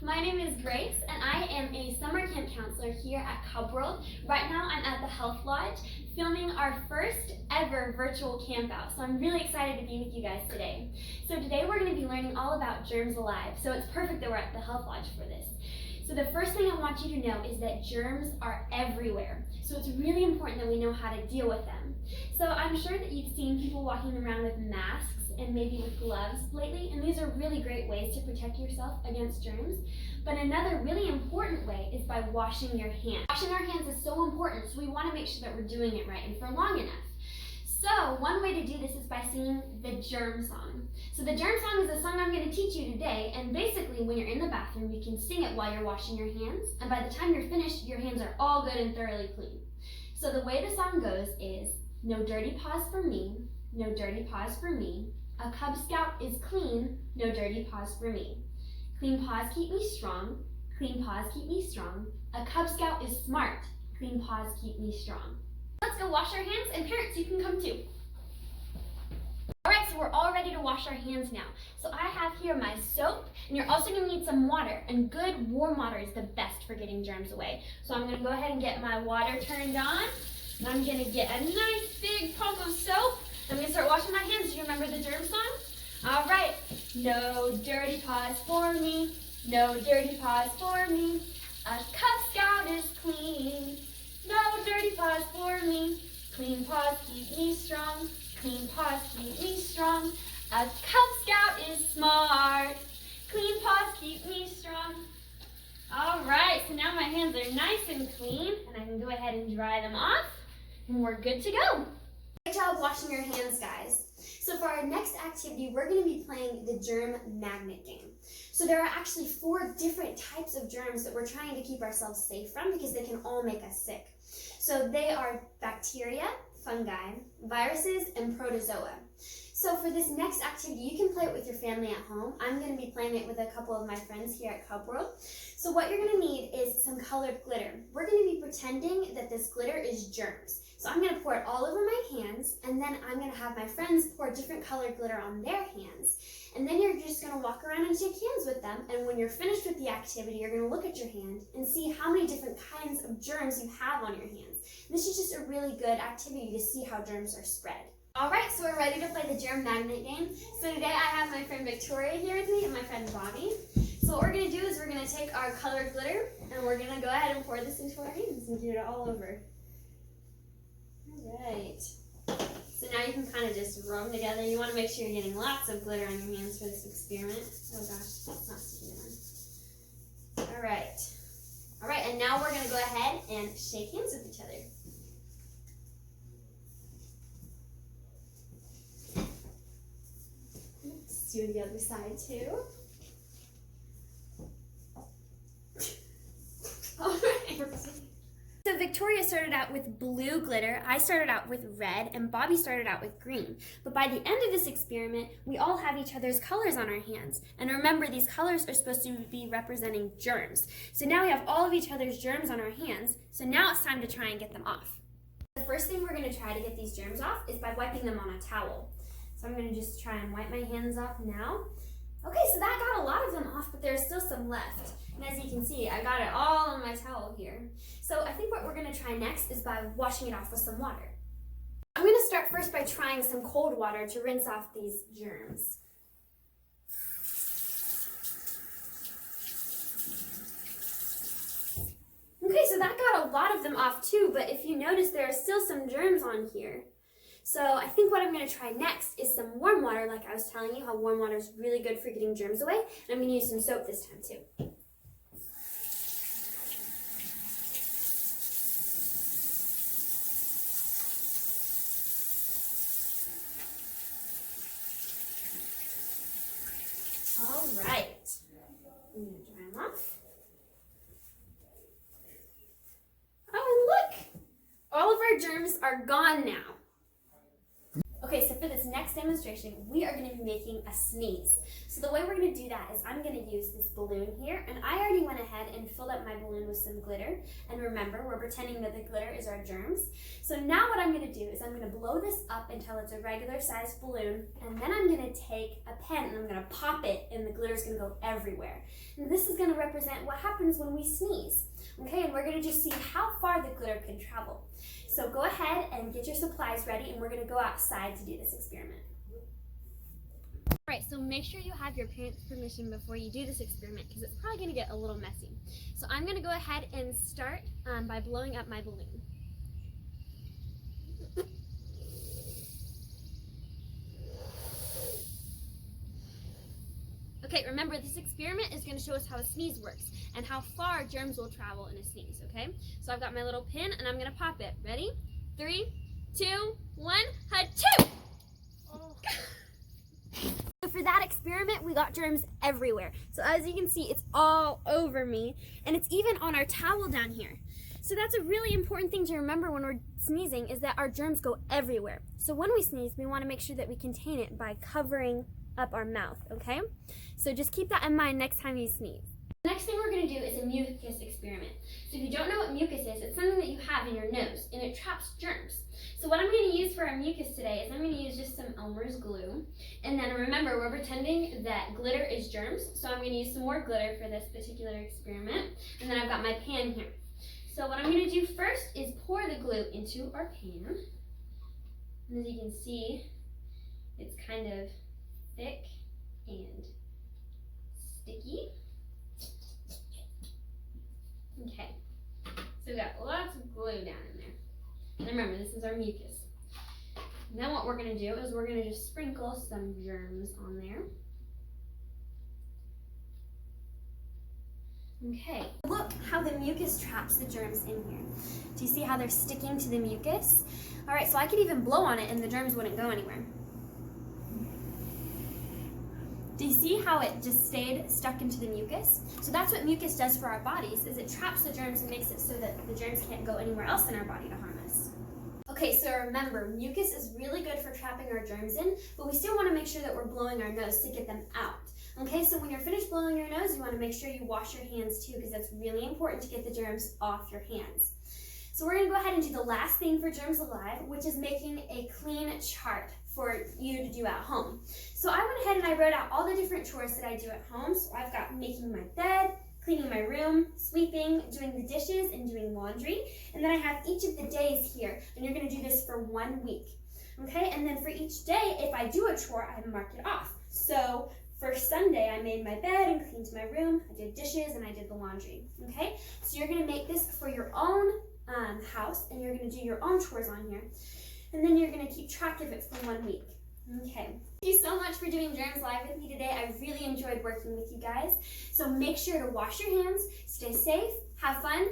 My name is Grace, and I am a summer camp counselor here at Campout. Right now, I'm at the Health Lodge filming our first ever virtual campout. So I'm really excited to be with you guys today. So today we're going to be learning all about germs alive. So it's perfect that we're at the Health Lodge for this. So the first thing I want you to know is that germs are everywhere. So it's really important that we know how to deal with them. So I'm sure that you've seen people walking around with masks and maybe with gloves lately, and these are really great ways to protect yourself against germs. But another really important way is by washing your hands. Washing our hands is so important, so we want to make sure that we're doing it right and for long enough. So one way to do this is by singing the Germ song. So the Germ song is a song I'm going to teach you today, and basically when you're in the bathroom you can sing it while you're washing your hands, and by the time you're finished your hands are all good and thoroughly clean. So the way the song goes is, no dirty paws for me, no dirty paws for me. A Cub Scout is clean, no dirty paws for me. Clean paws keep me strong, clean paws keep me strong. A Cub Scout is smart, clean paws keep me strong. Let's go wash our hands, and parents, you can come too. Alright, so we're all ready to wash our hands now. So I have here my soap, and you're also going to need some water, and good warm water is the best for getting germs away. So I'm going to go ahead and get my water turned on, and I'm going to get a nice big pump of soap. I'm going to start washing my hands. Do you remember the germ song? All right. No dirty paws for me. No dirty paws for me. A Cub Scout is clean. No dirty paws for me. Clean paws keep me strong. Clean paws keep me strong. A Cub Scout is smart. Clean paws keep me strong. All right. So now my hands are nice and clean, and I can go ahead and dry them off, and we're good to go. Great job washing your hands, guys. So for our next activity, we're going to be playing the germ magnet game. So there are actually 4 different types of germs that we're trying to keep ourselves safe from because they can all make us sick. So they are bacteria, fungi, viruses, and protozoa. So for this next activity, you can play it with your family at home. I'm going to be playing it with a couple of my friends here at Campout. So what you're going to need is some colored glitter. We're going to be pretending that this glitter is germs. So I'm going to pour it all over my hands, and then I'm going to have my friends pour different colored glitter on their hands. And then you're just going to walk around and shake hands with them, and when you're finished with the activity, you're going to look at your hand and see how many different kinds of germs you have on your hands. This is just a really good activity to see how germs are spread. Alright, so we're ready to play the germ magnet game. So today I have my friend Victoria here with me and my friend Bobby. So what we're going to do is we're going to take our colored glitter and we're going to go ahead and pour this into our hands and get it all over. Alright. So now you can kind of just rub them together. You want to make sure you're getting lots of glitter on your hands for this experiment. Oh gosh, it's not sticking on. Alright. Alright, and now we're going to go ahead and shake hands with each other. Let's do the other side too. Alright. So Victoria started out with blue glitter, I started out with red, and Bobby started out with green. But by the end of this experiment, we all have each other's colors on our hands. And remember, these colors are supposed to be representing germs. So now we have all of each other's germs on our hands, so now it's time to try and get them off. The first thing we're going to try to get these germs off is by wiping them on a towel. So I'm going to just try and wipe my hands off now. Okay, so that got a lot of them off, but there's still some left. And as you can see, I got it all on my towel here. So I think what we're going to try next is by washing it off with some water. I'm going to start first by trying some cold water to rinse off these germs. Okay, so that got a lot of them off too, but if you notice, there are still some germs on here. So I think what I'm going to try next is some warm water, like I was telling you how warm water is really good for getting germs away. And I'm going to use some soap this time too. Alright, I'm going to dry them off. Oh, and look! All of our germs are gone now. Okay, so for this next demonstration, we are going to be making a sneeze. So the way we're going to do that is I'm going to use this balloon here, and I already went ahead and filled up my balloon with some glitter. And remember, we're pretending that the glitter is our germs. So now what I'm going to do is I'm going to blow this up until it's a regular sized balloon, and then I'm going to take a pen and I'm going to pop it, and the glitter is going to go everywhere. And this is going to represent what happens when we sneeze. Okay, and we're going to just see how far the glitter can travel. So go ahead and get your supplies ready, and we're going to go outside to do this experiment. Alright, so make sure you have your parents' permission before you do this experiment because it's probably going to get a little messy. So I'm going to go ahead and start by blowing up my balloon. Okay, remember this experiment is going to show us how a sneeze works and how far germs will travel in a sneeze, okay? So I've got my little pin and I'm going to pop it. Ready? 3, 2, 1, ha-choo! Oh. So for that experiment, we got germs everywhere. So as you can see, it's all over me, and it's even on our towel down here. So that's a really important thing to remember when we're sneezing, is that our germs go everywhere. So when we sneeze, we want to make sure that we contain it by covering up our mouth, okay? So just keep that in mind next time you sneeze. The next thing we're going to do is a mucus experiment. So if you don't know what mucus is, it's something that you have in your nose, and it traps germs. So what I'm going to use for our mucus today is I'm going to use just some Elmer's glue. And then remember, we're pretending that glitter is germs, so I'm going to use some more glitter for this particular experiment. And then I've got my pan here. So what I'm going to do first is pour the glue into our pan. And as you can see, it's kind of thick and sticky. Okay, so we've got lots of glue down in there. And remember, this is our mucus. And then what we're going to do is we're going to just sprinkle some germs on there. Okay, look how the mucus traps the germs in here. Do you see how they're sticking to the mucus? All right, so I could even blow on it and the germs wouldn't go anywhere. Do you see how it just stayed stuck into the mucus? So that's what mucus does for our bodies, is it traps the germs and makes it so that the germs can't go anywhere else in our body to harm us. Okay, so remember, mucus is really good for trapping our germs in, but we still want to make sure that we're blowing our nose to get them out. Okay, so when you're finished blowing your nose, you want to make sure you wash your hands too, because that's really important to get the germs off your hands. So we're going to go ahead and do the last thing for Germs Alive, which is making a clean chart for you to do at home. So I went ahead and I wrote out all the different chores that I do at home. So I've got making my bed, cleaning my room, sweeping, doing the dishes, and doing laundry. And then I have each of the days here, and you're going to do this for 1 week. Okay, and then for each day, if I do a chore, I mark it off. So for Sunday, I made my bed and cleaned my room, I did dishes, and I did the laundry. Okay, so you're going to make this for your own house, and you're going to do your own chores on here. And then you're going to keep track of it for 1 week. Okay. Thank you so much for doing Germs Live with me today. I really enjoyed working with you guys. So make sure to wash your hands, stay safe, have fun.